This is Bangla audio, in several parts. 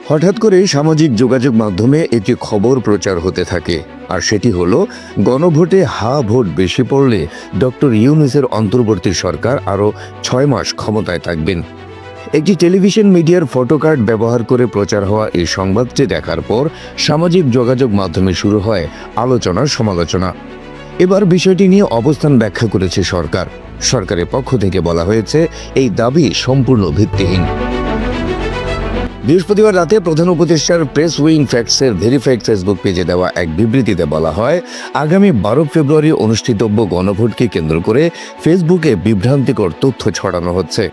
হঠাৎ করে সামাজিক যোগাযোগ মাধ্যমে একটি খবর প্রচার হতে থাকে, আর সেটি হলো গণভোটে হা ভোট বেশি পড়লে ডক্টর ইউনূসের অন্তর্বর্তী সরকার আরও 6 মাস ক্ষমতায় থাকবেন। একটি টেলিভিশন মিডিয়ার ফটোকার্ড ব্যবহার করে প্রচার হওয়া এই সংবাদটি দেখার পর সামাজিক যোগাযোগ মাধ্যমে শুরু হয় আলোচনা সমালোচনা। এবার বিষয়টি নিয়ে অবস্থান ব্যাখ্যা করেছে সরকার। সরকারের পক্ষ থেকে বলা হয়েছে এই দাবি সম্পূর্ণ ভিত্তিহীন। বৃহস্পতিবার রাতে প্রধান উপদেষ্টার প্রেস উইং ফ্যাক্টসের ভেরিফাইড ফেসবুক পেজে দেওয়া এক বিবৃতিতে বলা হয়, আগামী 12 ফেব্রুয়ারি অনুষ্ঠিতব্য গণভোটকে কেন্দ্র করে ফেসবুকে বিভ্রান্তিকর তথ্য ছড়ানো হচ্ছে।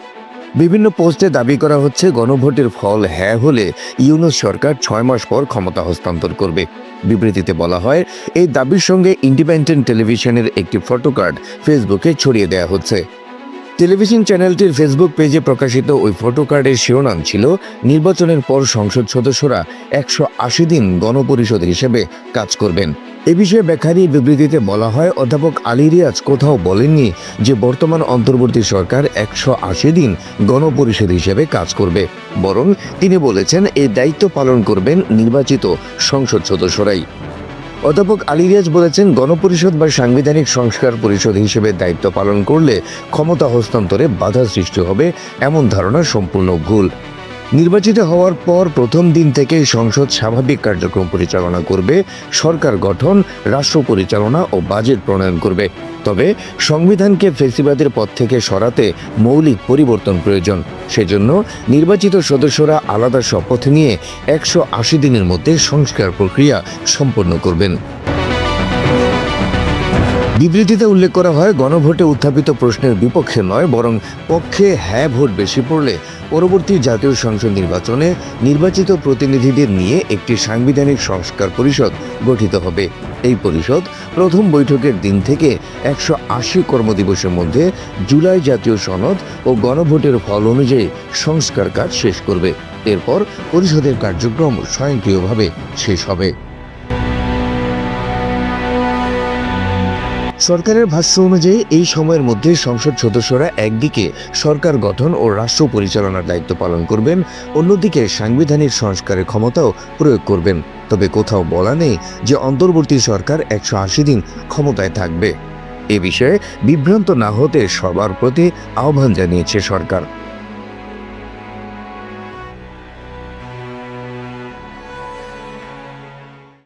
বিভিন্ন পোস্টে দাবি করা হচ্ছে গণভোটের ফল হ্যাঁ হলে ইউনূস সরকার 6 মাস পর ক্ষমতা হস্তান্তর করবে। বিবৃতিতে বলা হয়, এই দাবির সঙ্গে ইন্ডিপেন্ডেন্ট টেলিভিশনের একটি ফটোকার্ড ফেসবুকে ছড়িয়ে দেওয়া হচ্ছে। টেলিভিশন চ্যানেলটির ফেসবুক পেজে প্রকাশিত ওই ফটোকার্ডের শিরোনাম ছিল, নির্বাচনের পর সংসদ সদস্যরা 180 দিন গণপরিষদ হিসেবে কাজ করবেন। এ বিষয়ে ব্যাখ্যারী বিবৃতিতে বলা হয়, অধ্যাপক আলী রিয়াজ কোথাও বলেননি যে বর্তমান অন্তর্বর্তী সরকার 180 দিন গণপরিষদ হিসেবে কাজ করবে, বরং তিনি বলেছেন এই দায়িত্ব পালন করবেন নির্বাচিত সংসদ সদস্যরাই। অধ্যাপক আলী রিয়াজ বলেছেন, গণপরিষদ বা সাংবিধানিক সংস্কার পরিষদ হিসেবে দায়িত্ব পালন করলে ক্ষমতা হস্তান্তরে বাধা সৃষ্টি হবে, এমন ধারণা সম্পূর্ণ ভুল। নির্বাচিত হওয়ার পর প্রথম দিন থেকে সংসদ স্বাভাবিক কার্যক্রম পরিচালনা করবে, সরকার গঠন, রাষ্ট্র পরিচালনা ও বাজেট প্রণয়ন করবে। তবে সংবিধানকে ফ্যাসিবাদের পথ থেকে সরাতে মৌলিক পরিবর্তন প্রয়োজন। সেজন্য নির্বাচিত সদস্যরা আলাদা শপথ নিয়ে 180 দিনের মধ্যে সংস্কার প্রক্রিয়া সম্পন্ন করবেন। বিবৃতিতে উল্লেখ করা হয়, গণভোটে উত্থাপিত প্রশ্নের বিপক্ষে নয়, বরং পক্ষে হ্যাঁ ভোট বেশি পড়লে পরবর্তী জাতীয় সংসদ নির্বাচনে নির্বাচিত প্রতিনিধিদের নিয়ে একটি সাংবিধানিক সংস্কার পরিষদ গঠিত হবে। এই পরিষদ প্রথম বৈঠকের দিন থেকে 180 কর্মদিবসের মধ্যে জুলাই জাতীয় সনদ ও গণভোটের ফল অনুযায়ী সংস্কার কাজ শেষ করবে। এরপর পরিষদের কার্যক্রম স্বয়ংক্রিয়ভাবে শেষ হবে। সরকারের ভাষ্য অনুযায়ী এই সময়ের মধ্যে সংসদ সদস্যরা একদিকে সরকার গঠন ও রাষ্ট্র পরিচালনার দায়িত্ব পালন করবেন, অন্যদিকে সাংবিধানিক সংস্কারের ক্ষমতাও প্রয়োগ করবেন। তবে কোথাও বলা নেই যে অন্তর্বর্তী সরকার 180 দিন ক্ষমতায় থাকবে। এ বিষয়ে বিভ্রান্ত না হতে সবার প্রতি আহ্বান জানিয়েছে সরকার।